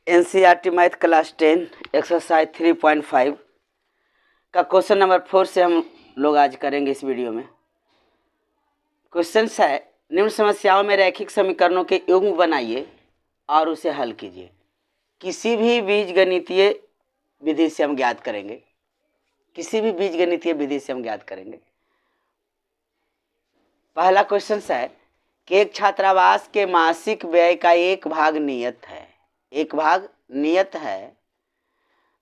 NCERT math class 10 exercise 3.5 का question number 4 से हम लोग आज करेंगे इस वीडियो में। क्वेश्चन है, निम्न समस्याओं में रैखिक समीकरणों के युग्म बनाइए और उसे हल कीजिए। किसी भी बीजगणितीय विधि से हम ज्ञात करेंगे। पहला क्वेश्चन है कि एक छात्रावास के मासिक व्यय का एक भाग नियत है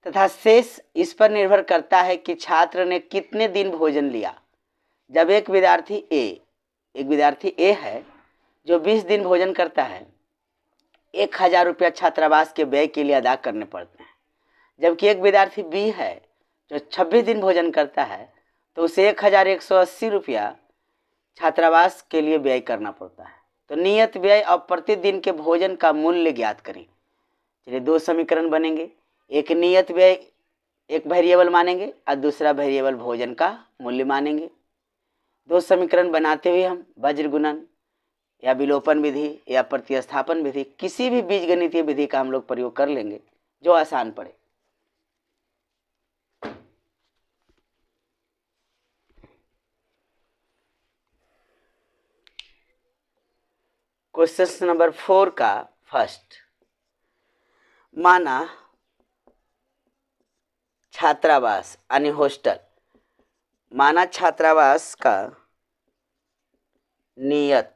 तथा शेष इस पर निर्भर करता है कि छात्र ने कितने दिन भोजन लिया। जब एक विद्यार्थी ए है जो 20 दिन भोजन करता है, 1000 रुपया छात्रावास के व्यय के लिए अदा करने पड़ते हैं। जबकि एक विद्यार्थी बी है जो 26 दिन भोजन करता है तो उसे 1180 रुपया छात्रावास के लिए व्यय करना पड़ता है। तो नियत व्यय और प्रतिदिन के भोजन का मूल्य ज्ञात करें। चलिए, दो समीकरण बनेंगे। एक नियत व्यय एक वेरिएबल मानेंगे और दूसरा वेरिएबल भोजन का मूल्य मानेंगे। दो समीकरण बनाते हुए हम वज्र गुणन या विलोपन विधि या प्रतिस्थापन विधि, किसी भी बीजगणितीय विधि का हम लोग प्रयोग कर लेंगे जो आसान पड़े। क्वेश्चन नंबर 4 का फर्स्ट, माना छात्रावास यानी हॉस्टल, माना छात्रावास का नियत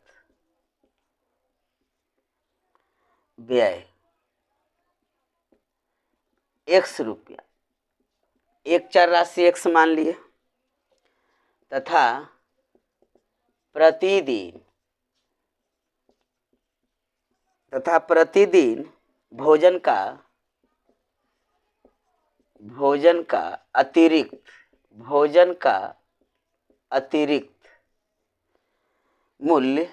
व्यय 100 रुपया, एक चर राशि x मान लिए, तथा प्रतिदिन भोजन का अतिरिक्त मूल्य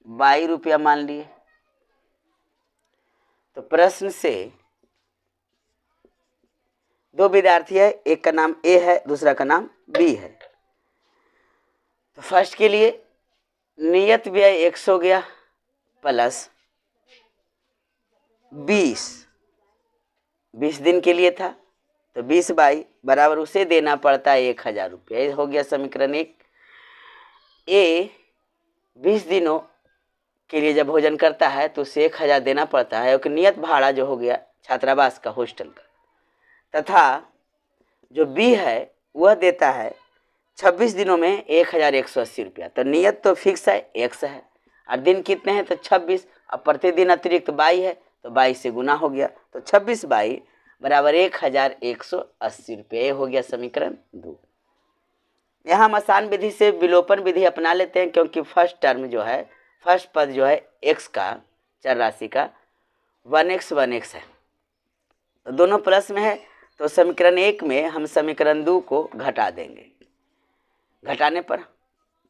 22 रुपया मान लिए। तो प्रश्न से दो विद्यार्थी है, एक का नाम ए है, दूसरा का नाम बी है। तो फर्स्ट के लिए नियत व्यय 100 हो गया प्लस 20 दिन के लिए था, तो 20 बाई बराबर उसे देना पड़ता है 1000 रुपया। हो गया समीकरण 1। ए 20 दिनों के लिए जब भोजन करता है तो उसे 1000 देना पड़ता है, क्योंकि नियत भाड़ा जो हो गया छात्रावास का, हॉस्टल का, तथा जो बी है वह देता है 26 दिनों में 1180 रुपया। तो नियत तो फिक्स है, x है, और दिन कितने हैं तो 26, और प्रतिदिन अतिरिक्त 22 है तो 22 से गुना हो गया, तो 26 बाई बराबर 1180 रुपये। हो गया समीकरण 2। यहाँ हम आसान विधि से विलोपन विधि अपना लेते हैं, क्योंकि फर्स्ट पद जो है x का, चर राशि का 1x है, तो दोनों प्लस में है। तो समीकरण 1 में हम समीकरण 2 को घटा देंगे। घटाने पर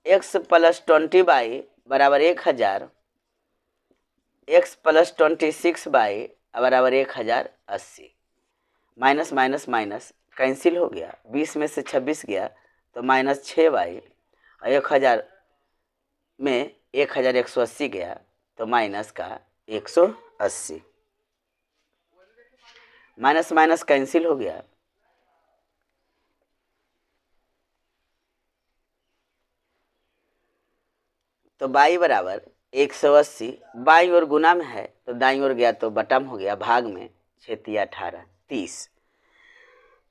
x + 20 बाई बराबर 1000, x + 26 बाई बराबर 1080, माइनस माइनस माइनस कैंसिल हो गया, 20 में से 26 गया तो -6 बाई, और 1000 में 1180 गया तो माइनस का 180, माइनस माइनस कैंसिल हो गया, तो बाई बराबर 180, बाई और गुना में है तो दाईं ओर गया तो बटम हो गया, भाग में 6 × 18 30,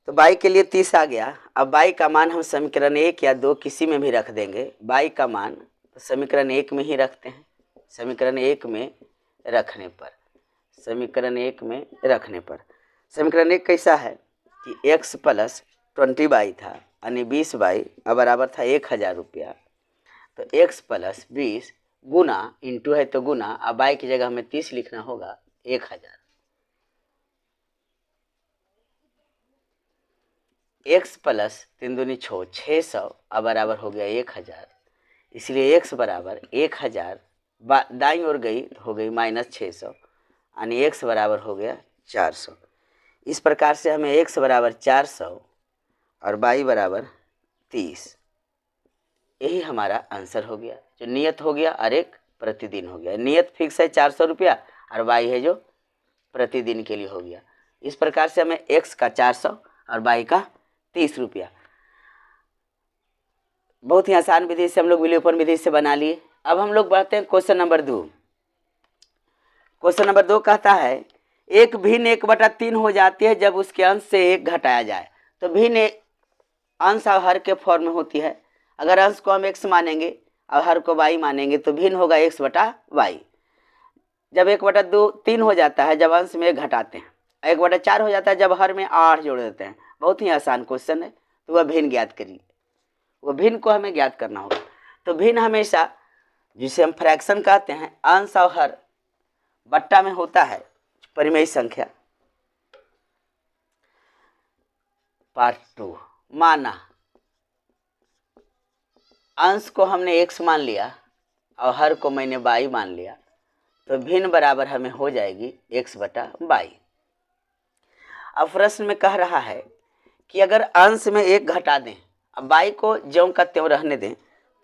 तो बाई के लिए 30 आ गया। अब बाई का मान हम समीकरण 1 या 2 किसी में भी रख देंगे। बाई का मान तो समीकरण 1 में ही रखते हैं। समीकरण 1 में रखने पर समीकरण 1 कैसा है कि x + 20 बाई था, यानी 20 बाई बराबर था 1000 रुपया। तो x + 20 गुना इंटू है तो गुना, अब बाई की जगह हमें 30 लिखना होगा, 1000। x + 3 दूनी 6, 600 बराबर हो गया 1000, इसलिए x बराबर 1000 दाईं ओर गई हो गई -600, यानी x बराबर हो गया 400। इस प्रकार से हमें x बराबर 400 और y बराबर 30, यही हमारा आंसर हो गया। जो नियत हो गया और एक प्रतिदिन हो गया। नियत फिक्स है 400 रुपया और y है जो प्रतिदिन के लिए हो गया। इस प्रकार से हमें x का 400 और y का 30 रुपया बहुत ही आसान विधि से हम लोग विलोपन विधि से बना लिए। अब हम लोग बढ़ते हैं क्वेश्चन नंबर 2। क्वेश्चन नंबर 2 कहता है एक भिन्न 1/3 हो जाती है जब उसके अंश से 1 घटाया जाए। तो भिन्न अंश और हर के फॉर्म में होती है। अगर अंश को हम x मानेंगे और हर को y मानेंगे तो भिन्न होगा x/y। जब 1/3 हो जाता है जब अंश में 1 घटाते हैं, 1/4 हो जाता है जब हर में 8 जोड़ देते हैं। बहुत ही आसान क्वेश्चन है। तो वह भिन्न ज्ञात करिए, वह भिन्न को हमें ज्ञात करना होगा। तो भिन्न हमेशा जिसे हम फ्रैक्शन कहते हैं अंश और हर बट्टा में होता है परिमेय संख्या। पार्ट 2 माना अंश को हमने x मान लिया और हर को मैंने y मान लिया तो भिन्न बराबर हमें हो जाएगी x/y। अब प्रश्न में कह रहा है कि अगर अंश में 1 घटा दें, अब y को ज्यों का त्यों रहने दें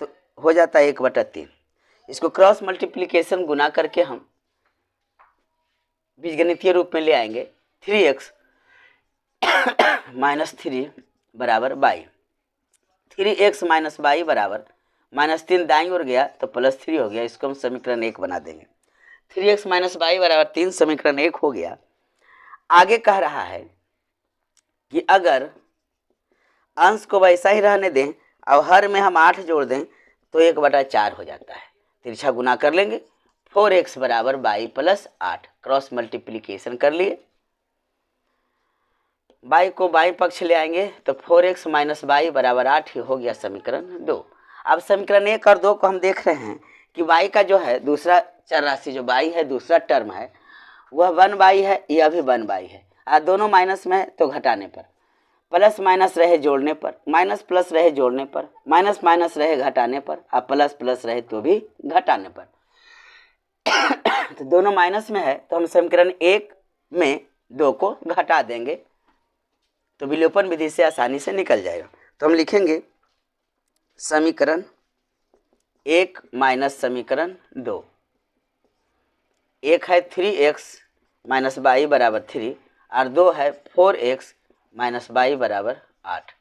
तो हो जाता है 1/3। इसको क्रॉस मल्टीप्लिकेशन गुना करके हम बीजगणितीय रूप में ले आएंगे। 3x - 3 बराबर y। 3x - y बराबर -3 दाईं ओर गया तो +3 हो गया। इसको हम समीकरण 1 बना देंगे। 3x - y बराबर 3 समीकरण 1 हो गया। आगे कह रहा है कि अगर अंश को वैसा ही रहने दें और हर में हम 8 जोड़ दें तो 1/4 हो जाता है। तिरछा गुना कर लेंगे। 4x बराबर y + 8 क्रॉस मल्टीप्लिकेशन कर लिए। y को बाई पक्ष ले आएंगे तो 4x - y बराबर 8 ही हो गया समीकरण 2। अब समीकरण 1 और 2 को हम देख रहे हैं कि y का जो है दूसरा चर राशि जो y है दूसरा टर्म है वह 1y है, यह भी 1y है। दोनों माइनस में है तो घटाने पर, प्लस माइनस रहे जोड़ने पर, माइनस प्लस रहे जोड़ने पर, माइनस माइनस रहे घटाने पर, अब प्लस प्लस रहे तो भी घटाने पर। तो दोनों माइनस में है तो हम समीकरण 1 में 2 को घटा देंगे तो विलोपन विधि से आसानी से निकल जाएगा। तो हम लिखेंगे समीकरण 1 माइनस समीकरण 2। एक है 3x - y बराबर 3 और 2 है 4x - y बराबर 8।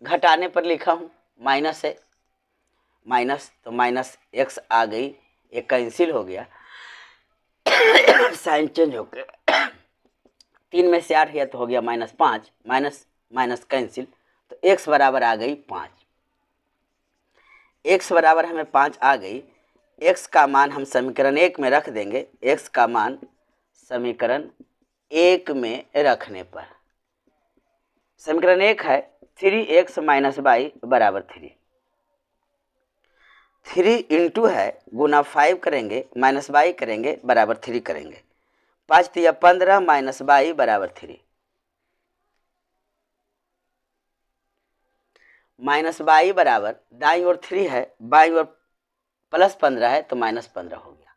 घटाने पर लिखा हूँ, माइनस है, माइनस तो माइनस x आ गई, एक कैंसिल हो गया, साइन चेंज हो गया। 3 में से 8 गया तो हो गया -5, माइनस माइनस कैंसिल तो x बराबर आ गई 5। x बराबर हमें 5 आ गई। x का मान हम समीकरण 1 में रख देंगे। x का मान समीकरण 1 में रखने पर समीकरण 1 है 3x - y बराबर 3। 3 इंटू है गुना 5 करेंगे माइनस y करेंगे बराबर 3 करेंगे। 5 तिया 15 माइनस y बराबर 3। माइनस y बराबर दाईं ओर 3 है, बाईं ओर +15 है तो -15 हो गया।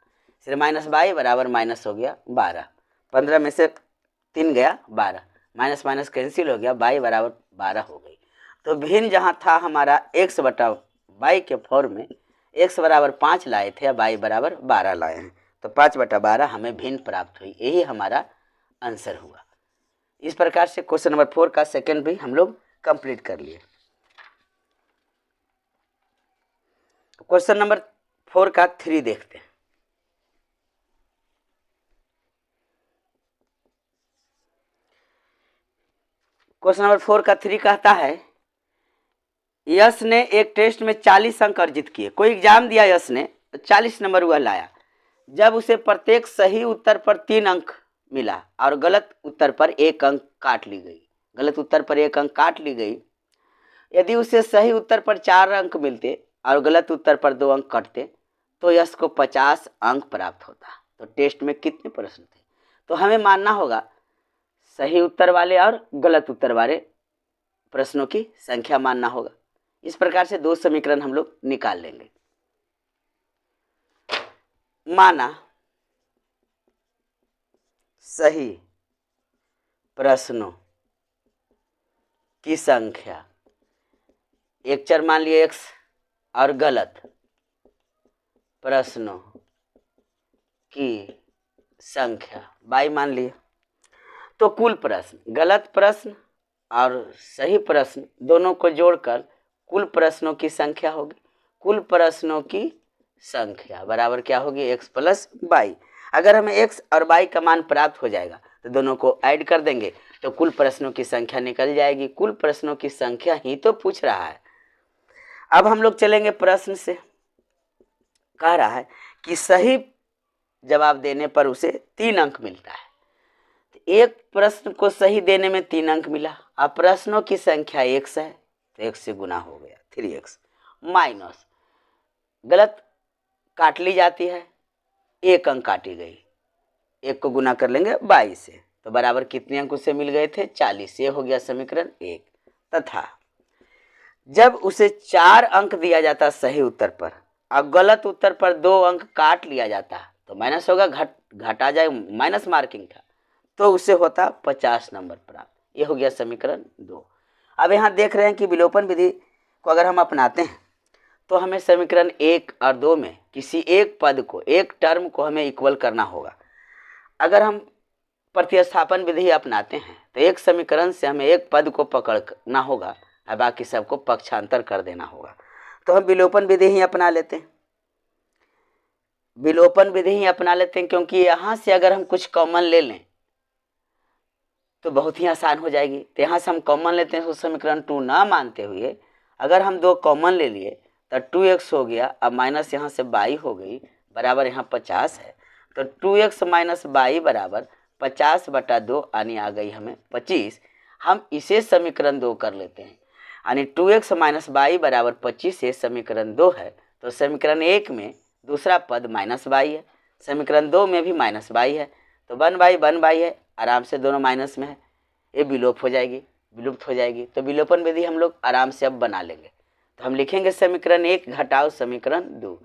फिर माइनस y बराबर माइनस हो गया 12। 15 में से 3 गया 12, माइनस माइनस कैंसिल हो गया, y बराबर 12 हो गई। तो भिन्न जहाँ था हमारा x/y के फॉर्म में x बराबर 5 लाए थे, अब y बराबर 12 लाए हैं तो 5/12 हमें भिन्न प्राप्त हुई। यही हमारा आंसर हुआ। इस प्रकार से क्वेश्चन नंबर 4 का सेकंड भी हम लोग कंप्लीट कर लिए। क्वेश्चन नंबर 4 का 3 देखते हैं। क्वेश्चन नंबर 4 का 3 कहता है यश ने एक टेस्ट में 40 अंक अर्जित किए। कोई एग्जाम दिया यश ने, 40 नंबर वह लाया। जब उसे प्रत्येक सही उत्तर पर 3 अंक मिला और गलत उत्तर पर 1 अंक काट ली गई, गलत उत्तर पर 1 अंक काट ली गई। यदि उसे सही उत्तर पर 4 अंक मिलते और गलत उत्तर पर 2 अंक कटते तो यश को 50 अंक प्राप्त होता। तो टेस्ट में कितने प्रश्न थे? तो हमें मानना होगा सही उत्तर वाले और गलत उत्तर वाले प्रश्नों की संख्या मानना होगा। इस प्रकार से 2 समीकरण हम लोग निकाल लेंगे। माना सही प्रश्नों की संख्या, एक चर मान लिए x और गलत प्रश्नों की संख्या बाई मान लिए। तो कुल प्रश्न, गलत प्रश्न और सही प्रश्न दोनों को जोड़कर कुल प्रश्नों की संख्या होगी। कुल प्रश्नों की संख्या बराबर क्या होगी, x प्लस वाई। अगर हमें x और y का मान प्राप्त हो जाएगा तो दोनों को ऐड कर देंगे तो कुल प्रश्नों की संख्या निकल जाएगी। कुल प्रश्नों की संख्या ही तो पूछ रहा है। अब हम लोग चलेंगे प्रश्न से। कह रहा है कि सही जवाब देने पर उसे 3 अंक मिलता है। एक प्रश्न को सही देने में 3 अंक मिला। अब प्रश्नों की संख्या x है तो x से गुना हो गया 3x माइनस, गलत काट ली जाती है, 1 अंक काटी गई, 1 को गुना कर लेंगे 22 से तो बराबर कितने अंक उसे मिल गए थे, 40। ये हो गया समीकरण 1। तथा जब उसे 4 अंक दिया जाता सही उत्तर पर और गलत उत्तर पर 2 अंक काट लिया जाता तो माइनस होगा, घटा जाए, माइनस मार्किंग था तो उसे होता 50 नंबर प्राप्त। ये हो गया समीकरण 2। अब यहाँ देख रहे हैं कि विलोपन विधि को अगर हम अपनाते हैं तो हमें समीकरण 1 और 2 में किसी एक पद को, एक टर्म को हमें इक्वल करना होगा। अगर हम प्रतिस्थापन विधि अपनाते हैं तो एक समीकरण से हमें एक पद को पकड़ना होगा और बाकी सबको पक्षांतर कर देना होगा। तो हम विलोपन विधि ही अपना लेते हैं। विलोपन विधि ही अपना लेते हैं क्योंकि यहाँ से अगर हम कुछ कॉमन ले लें तो बहुत ही आसान हो जाएगी। तो यहाँ से हम कॉमन लेते हैं, तो समीकरण 2 ना मानते हुए अगर हम 2 कॉमन ले लिए तो 2x हो गया। अब माइनस यहाँ से बाई हो गई, बराबर यहाँ 50 है तो 2x माइनस बाई बराबर 50/2 यानी आ गई हमें 25। हम इसे समीकरण 2 कर लेते हैं, यानी 2x माइनस बाई बराबर 25 ये समीकरण 2 है। तो समीकरण 1 में दूसरा पद माइनस बाई है, समीकरण 2 में भी माइनस बाई है तो 1/1 है, आराम से दोनों माइनस में है, ये विलोप हो जाएगी, विलुप्त हो जाएगी। तो विलोपन विधि हम लोग आराम से अब बना लेंगे। तो हम लिखेंगे समीकरण 1 घटाओ समीकरण 2।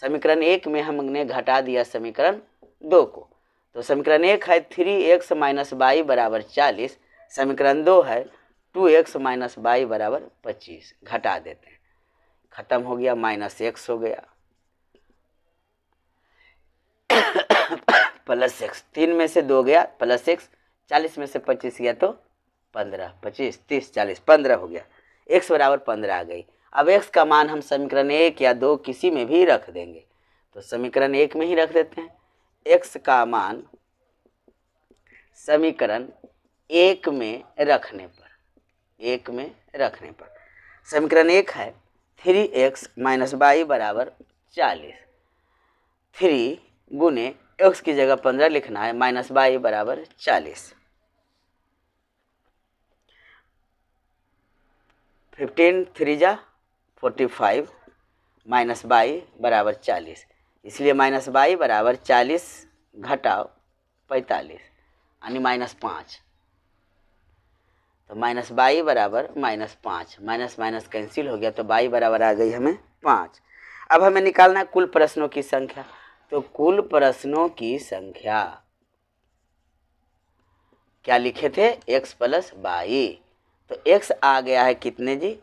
समीकरण 1 में हमने घटा दिया समीकरण 2 को, तो समीकरण 1 है 3x माइनस बाई बराबर 40, समीकरण 2 है 2x माइनस बाई बराबर 25। घटा देते हैं, खत्म हो गया, माइनस x हो गया प्लस x, 3 में से 2 गया प्लस x, 40 में से 25 गया तो 15, 25, 30, 40, 15 हो गया, x बराबर 15 आ गई। अब x का मान हम समीकरण 1 या 2 किसी में भी रख देंगे। तो समीकरण 1 में ही रख देते हैं। x का मान समीकरण 1 में रखने पर समीकरण 1 है 3x माइनस बाई बराबर 40, 3 गुने x की जगह 15 लिखना है, माइनस बाई बराबर 40, 15 3 जा 45 माइनस बाई बराबर 40, इसलिए माइनस बाई बराबर 40 घटाओ 45 यानी -5। तो माइनस बाई बराबर -5, माइनस माइनस कैंसिल हो गया तो बाई बराबर आ गई हमें 5। अब हमें निकालना है कुल प्रश्नों की संख्या। तो कुल प्रश्नों की संख्या क्या लिखे थे, x प्लस बाई। तो x आ गया है कितने जी,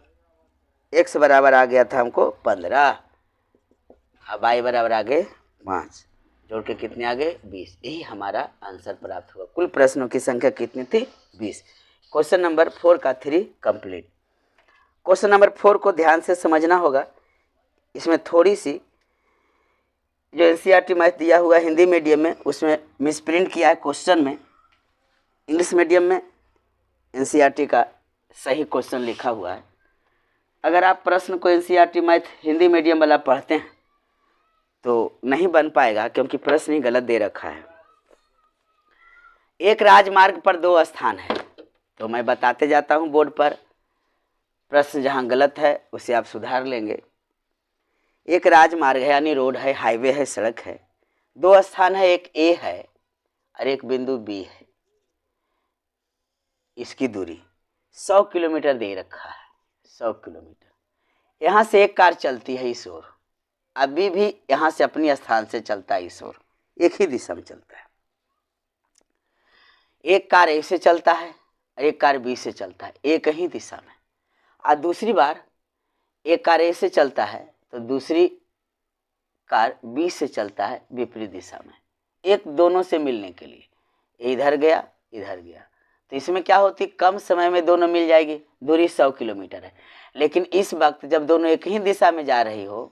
x बराबर आ गया था हमको 15, अब y बराबर आ गए 5, जोड़ के कितने आ गए 20। यही हमारा आंसर प्राप्त हुआ। कुल प्रश्नों की संख्या कितनी थी, 20। क्वेश्चन नंबर 4 का 3 कंप्लीट। क्वेश्चन नंबर 4 को ध्यान से समझना होगा। इसमें थोड़ी सी जो एनसीईआरटी मैथ दिया हुआ हिंदी मीडियम में उसमें मिसप्रिंट किया है क्वेश्चन में। इंग्लिश मीडियम में एनसीईआरटी का सही क्वेश्चन लिखा हुआ है। अगर आप प्रश्न को एनसीईआरटी मैथ हिंदी मीडियम वाला पढ़ते हैं तो नहीं बन पाएगा क्योंकि प्रश्न ही गलत दे रखा है। एक राजमार्ग पर 2 स्थान है, तो मैं बताते जाता हूँ बोर्ड पर, प्रश्न जहाँ गलत है उसे आप सुधार लेंगे। एक राजमार्ग है यानी रोड है, हाईवे है, सड़क है, 2 स्थान है, एक ए है और एक बिंदु बी है। इसकी दूरी 100 किलोमीटर दे रखा है, 100 किलोमीटर। यहाँ से एक कार चलती है इस ओर, अभी भी यहाँ से अपनी स्थान से चलता है इस ओर, एक ही दिशा में चलता है। एक कार ए से चलता है और एक कार बी से चलता है, एक ही दिशा में। और दूसरी बार एक कार ए से चलता है तो दूसरी कार बी से चलता है विपरीत दिशा में, एक दोनों से मिलने के लिए, इधर गया इधर गया, तो इसमें क्या होती, कम समय में दोनों मिल जाएगी। दूरी 100 किलोमीटर है, लेकिन इस वक्त जब दोनों एक ही दिशा में जा रही हो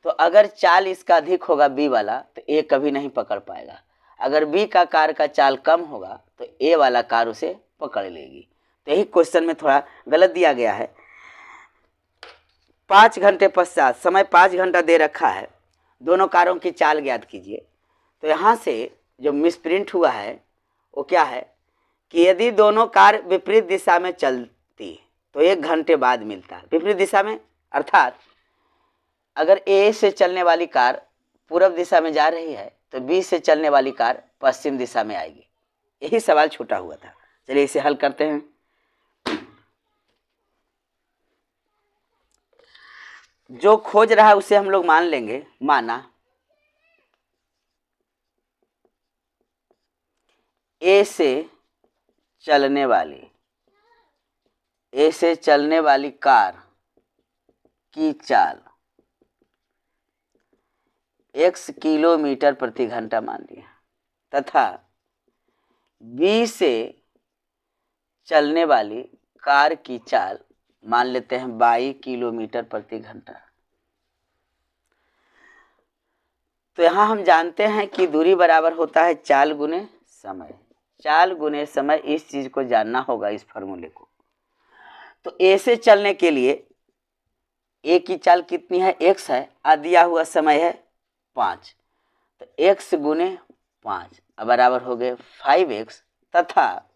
तो अगर चाल इसका अधिक होगा बी वाला, तो ए कभी नहीं पकड़ पाएगा। अगर बी का कार का चाल कम होगा तो ए वाला कार उसे पकड़ लेगी। तो यही क्वेश्चन में थोड़ा गलत दिया गया है। 5 घंटे पश्चात, समय 5 घंटा दे रखा है, दोनों कारों की चाल ज्ञात कीजिए। तो यहाँ से जो मिसप्रिंट हुआ है वो क्या है कि यदि दोनों कार विपरीत दिशा में चलती तो 1 घंटे बाद मिलता है। विपरीत दिशा में अर्थात अगर ए से चलने वाली कार पूर्व दिशा में जा रही है तो बी से चलने वाली कार पश्चिम दिशा में आएगी। यही सवाल छूटा हुआ था। चलिए इसे हल करते हैं। जो खोज रहा है उसे हम लोग मान लेंगे, माना ए से चलने वाली कार की चाल x किलोमीटर प्रति घंटा मान लिया, तथा बी से चलने वाली कार की चाल मान लेते हैं 22 किलोमीटर प्रति घंटा। तो यहाँ हम जानते हैं कि दूरी बराबर होता है चाल गुने समय। चाल गुने समय, इस चीज को जानना होगा, इस फॉर्मूले को। तो ए से चलने के लिए ए की चाल कितनी है, x है, दिया हुआ समय है 5, तो x गुने 5 बराबर हो गए 5x, तथा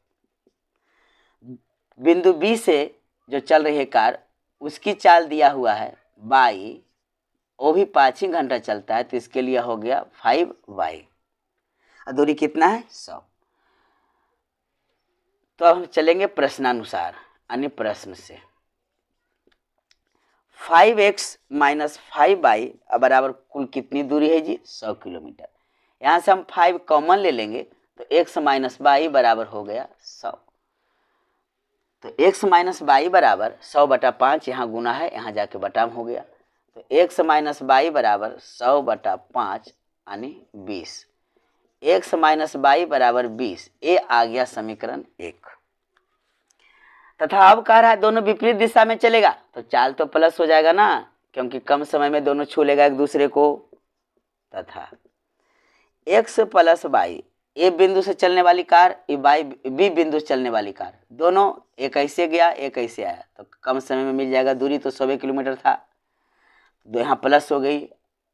बिंदु बी से जो चल रही है कार उसकी चाल दिया हुआ है 22, वो भी 5 ही घंटा चलता है, तो इसके लिए हो गया 5y। दूरी कितना है, 100। तो अब हम चलेंगे प्रश्नानुसार, अन्य प्रश्न से। 5x माइनस 5y बराबर कुल कितनी दूरी है जी, 100 किलोमीटर। यहाँ से हम 5 कॉमन ले लेंगे तो x माइनस y बराबर हो गया 100। तो x माइनस y बराबर 100/5, यहाँ गुना है, यहाँ जाके बटाम हो गया। तो x माइनस y बराबर 100/5 यानी 20। x माइनस y बराबर 20, ये आ गया समीकरण 1। तथा अब कह रहा है दोनों विपरीत दिशा में चलेगा, तो चाल तो प्लस हो जाएगा ना, क्योंकि कम समय में दोनों छू लेगा एक दूसरे को। तथा x प्लस y, ए बिंदु से चलने वाली कार, बी बिंदु से चलने वाली कार, दोनों एक ऐसे गया एक ऐसे आया, तो कम समय में मिल जाएगा। दूरी तो 100 किलोमीटर था, तो यहाँ प्लस हो गई,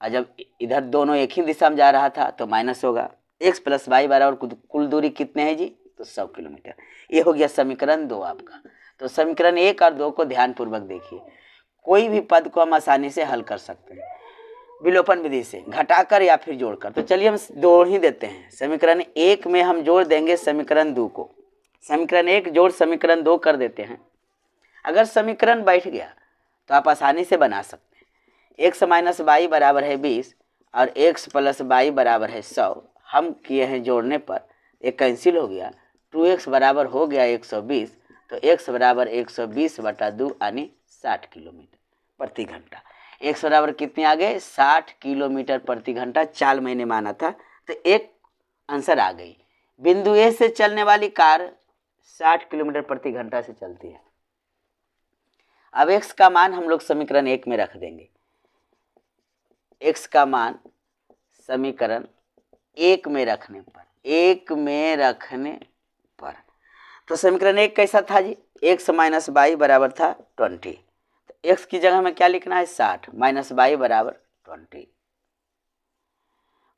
और जब इधर दोनों एक ही दिशा में जा रहा था तो माइनस होगा। x प्लस y बराबर कुल दूरी कितने हैं जी, तो 100 किलोमीटर। ये हो गया समीकरण 2 आपका। तो समीकरण 1 और 2 को ध्यानपूर्वक देखिए। कोई भी पद को हम आसानी से हल कर सकते हैं विलोपन विधि से, घटाकर या फिर जोड़कर। तो चलिए हम जोड़ ही देते हैं। समीकरण 1 में हम जोड़ देंगे समीकरण 2 को, समीकरण 1 जोड़ समीकरण 2 कर देते हैं। अगर समीकरण बैठ गया तो आप आसानी से बना सकते हैं। x माइनस y बराबर है 20 और x प्लस y बराबर है 100। हम किए हैं जोड़ने पर, एक कैंसिल हो गया, 2x बराबर हो गया 120, तो x बराबर 120/2 यानी 60 किलोमीटर प्रति घंटा। x बराबर कितने आ गए, 60 किलोमीटर प्रति घंटा चाल मैंने माना था, तो एक आंसर आ गई। बिंदु ए से चलने वाली कार 60 किलोमीटर प्रति घंटा से चलती है। अब x का मान हम लोग समीकरण 1 में रख देंगे। x का मान समीकरण 1 में रखने पर, तो समीकरण 1 कैसा था जी, x माइनस y बराबर था 20, तो x की जगह में क्या लिखना है 60, माइनस y बराबर 20,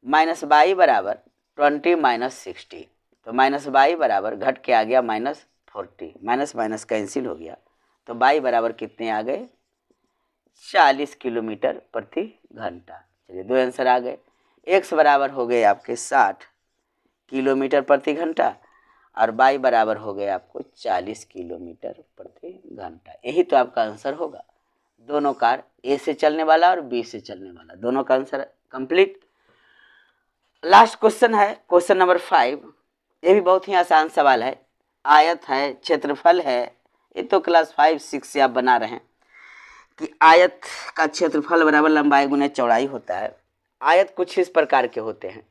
माइनस y बराबर 20 माइनस 60, तो माइनस y बराबर घट के आ गया माइनस 40, माइनस माइनस कैंसिल हो गया, तो y बराबर कितने आ गए 40 किलोमीटर प्रति घंटा। चलिए 2 आंसर आ गए। x बराबर हो गए आपके 60 किलोमीटर प्रति घंटा और y बराबर हो गए आपको 40 किलोमीटर प्रति घंटा। यही तो आपका आंसर होगा। दोनों कार ए से चलने वाला और बी से चलने वाला, दोनों का आंसर कंप्लीट। लास्ट क्वेश्चन है क्वेश्चन नंबर 5। ये भी बहुत ही आसान सवाल है। आयत है, क्षेत्रफल है, ये तो क्लास 5 6 से आप बना रहे हैं कि आयत का क्षेत्रफल बराबर लंबाई गुने चौड़ाई होता है। आयत कुछ इस प्रकार के होते हैं।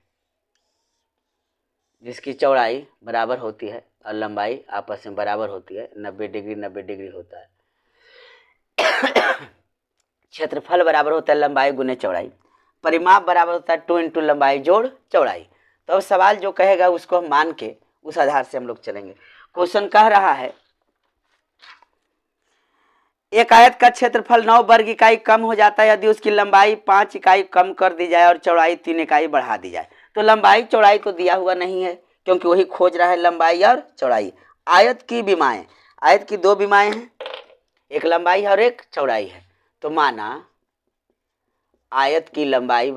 जिसकी चौड़ाई बराबर होती है और लंबाई आपस में बराबर होती है, 90 डिग्री 90 डिग्री होता है। क्षेत्रफल बराबर होता है लंबाई गुने चौड़ाई। परिमाप बराबर होता है 2 इंटू लंबाई जोड़ चौड़ाई। तो अब सवाल जो कहेगा उसको हम मान के उस आधार से हम लोग चलेंगे। क्वेश्चन कह रहा है एक आयत का क्षेत्रफल 9 वर्ग इकाई कम हो जाता है यदि उसकी लंबाई 5 इकाई कम कर दी जाए और चौड़ाई 3 इकाई बढ़ा दी जाए। तो लंबाई चौड़ाई तो दिया हुआ नहीं है, क्योंकि वही खोज रहा है लंबाई और चौड़ाई। आयत की विमाएं, आयत की 2 विमाएं हैं, एक लंबाई है और एक चौड़ाई है। तो माना आयत की लंबाई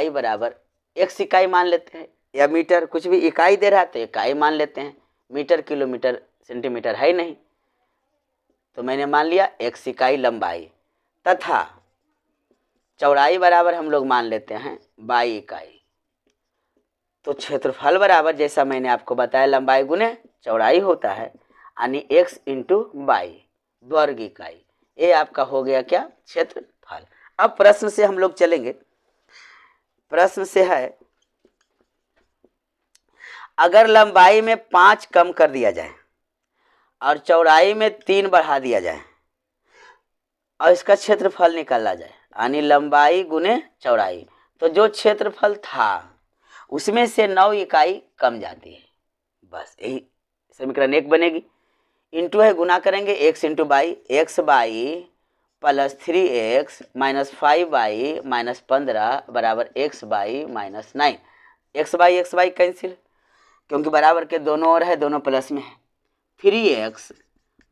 बराबर x इकाई मान लेते हैं, या मीटर, कुछ भी इकाई दे रहा है तो इकाई मान लेते हैं। मीटर किलोमीटर सेंटीमीटर है ही नहीं, तो मैंने मान लिया x इकाई लंबाई, तथा चौड़ाई बराबर हम लोग मान लेते हैं y इकाई। तो क्षेत्रफल बराबर जैसा मैंने आपको बताया लंबाई गुने चौड़ाई होता है, यानी x इंटू वाई वर्ग इकाई। ये आपका हो गया क्या, क्षेत्रफल। अब प्रश्न से हम लोग चलेंगे। प्रश्न से है अगर लंबाई में 5 कम कर दिया जाए और चौड़ाई में 3 बढ़ा दिया जाए और इसका क्षेत्रफल निकाला जाए, यानी लंबाई गुने चौड़ाई, तो जो क्षेत्रफल था उसमें से 9 इकाई कम जाती है। बस यही समीकरण 1 बनेगी। इंटू है, गुना करेंगे x into by, x by plus 3x minus 5y minus 15 बराबर x by minus 9। X by cancel, क्योंकि बराबर के दोनों ओर है, दोनों प्लस में है। 3x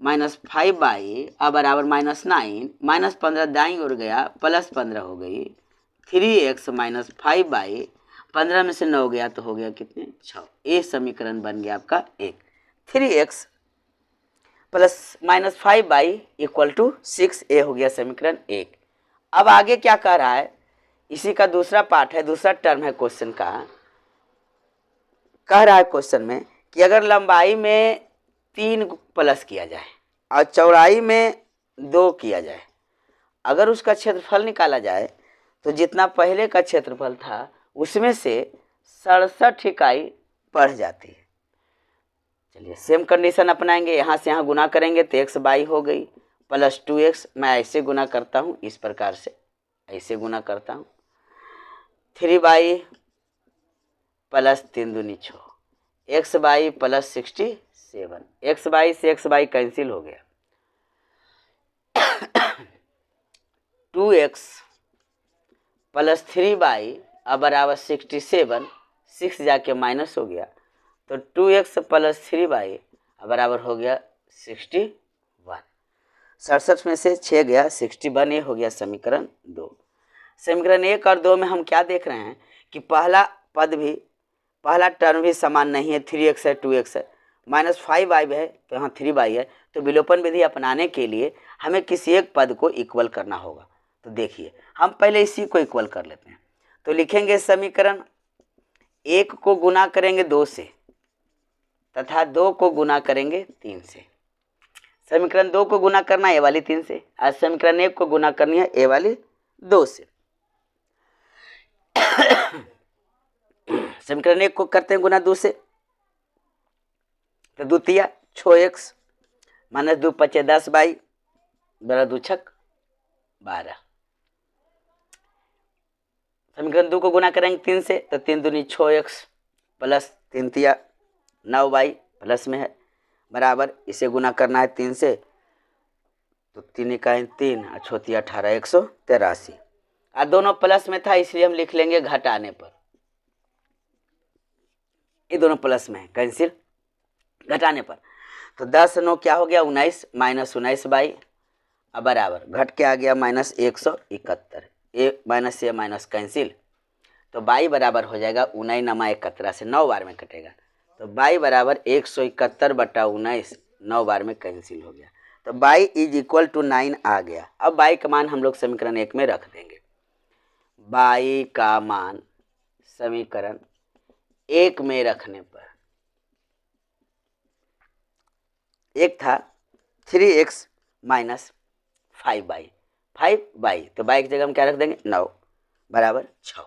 माइनस 5y अब बराबर माइनस 9, माइनस 15 दाईं ओर गया, प्लस 15 हो गई। 3x माइनस 5y, 15 में से 9 गया तो हो गया कितने, 6। ये समीकरण बन गया आपका 1। 3x plus minus 5y equal to 6, ए हो गया समीकरण 1। अब आगे क्या कह रहा है, इसी का दूसरा पार्ट है, दूसरा टर्म है क्वेश्चन का। कह रहा है क्वेश्चन में कि अगर लंबाई में 3 प्लस किया जाए और चौड़ाई में 2 किया जाए, अगर उसका क्षेत्रफल निकाला जाए तो जितना पहले का क्षेत्रफल था उसमें से 67 इकाई बढ़ जाती है। चलिए सेम कंडीशन अपनाएंगे, यहाँ से यहाँ गुना करेंगे तो x बाई हो गई प्लस 2x। मैं ऐसे गुना करता हूँ, इस प्रकार से ऐसे गुना करता हूँ। 3 बाई प्लस 3 दूनी 6, x by plus 67। x by से x बाई कैंसिल हो गया। 2x प्लस 3 बाई अब बराबर 67, 6 जाके माइनस हो गया, तो 2x प्लस 3 बाई बराबर हो गया 61। 67 में से 6 गया 61, ये हो गया समीकरण 2। समीकरण 1 और 2 में हम क्या देख रहे हैं कि पहला टर्म भी समान नहीं है, 3x है 2x है, माइनस 5y है तो यहाँ 3y है। तो विलोपन विधि अपनाने के लिए हमें किसी एक पद को इक्वल करना होगा। तो देखिए हम पहले इसी को इक्वल कर लेते हैं। तो लिखेंगे समीकरण 1 को गुना करेंगे 2 से तथा 2 को गुना करेंगे 3 से। समीकरण 2 को गुना करना है ए वाली 3 से, आज समीकरण 1 को गुना करनी है ए वाली 2 से। समीकरण 1 को करते हैं गुना 2 से, तो 2 तिया 6x माइनस 2 पचे 10 बाई बरा 2 छक 12। समीकरण 2 को गुना करेंगे 3 से, तो 3 दूनी 6x प्लस 3 तिया 9 बाई प्लस में है बराबर, इसे गुना करना है 3 से, तो 3 इकाई 3 और 6 18, 183। और दोनों प्लस में था इसलिए हम लिख लेंगे घटाने पर, ये दोनों प्लस में है कैंसिल घटाने पर। तो 10 9 क्या हो गया 19 माइनस 19 बाई अब बराबर घट के आ गया माइनस 171, ए माइनस कैंसिल, तो बाई बराबर हो जाएगा 19 नमा 71 से 9 बार में कटेगा, तो बाई बराबर 171 बटा 19 9 बार में कैंसिल हो गया। तो बाई इज इक्वल टू 9 आ गया। अब बाई का मान हम लोग समीकरण 1 में रख देंगे। बाई का मान समीकरण 1 में रखने पर एक था 3x माइनस 5y, तो बाई की जगह हम क्या रख देंगे 9 बराबर 6।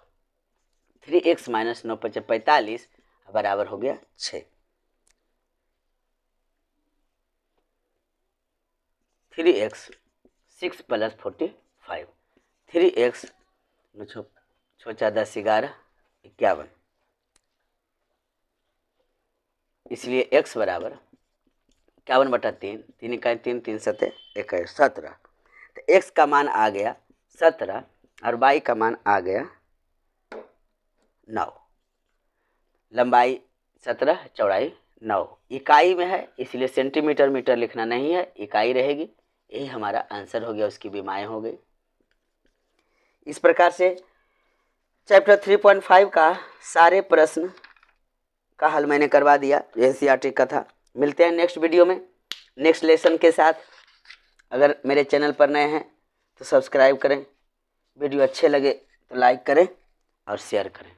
3x माइनस 9 × 45 बराबर हो गया 6। 3x 6 + 45 3x 6 × 10 11 51। इसलिए x बराबर 51/3 3 × 3 3 7 21 17। तो x का मान आ गया 17 और y का मान आ गया 9। लंबाई 17 चौड़ाई 9 इकाई में है, इसलिए सेंटीमीटर मीटर लिखना नहीं है, इकाई रहेगी। यही हमारा आंसर हो गया, उसकी विमाएँ हो गई। इस प्रकार से चैप्टर 3.5 का सारे प्रश्न का हल मैंने करवा दिया, एनसीईआरटी का था। मिलते हैं नेक्स्ट वीडियो में नेक्स्ट लेसन के साथ। अगर मेरे चैनल पर नए हैं तो सब्सक्राइब करें, वीडियो अच्छे लगे तो लाइक करें और शेयर करें।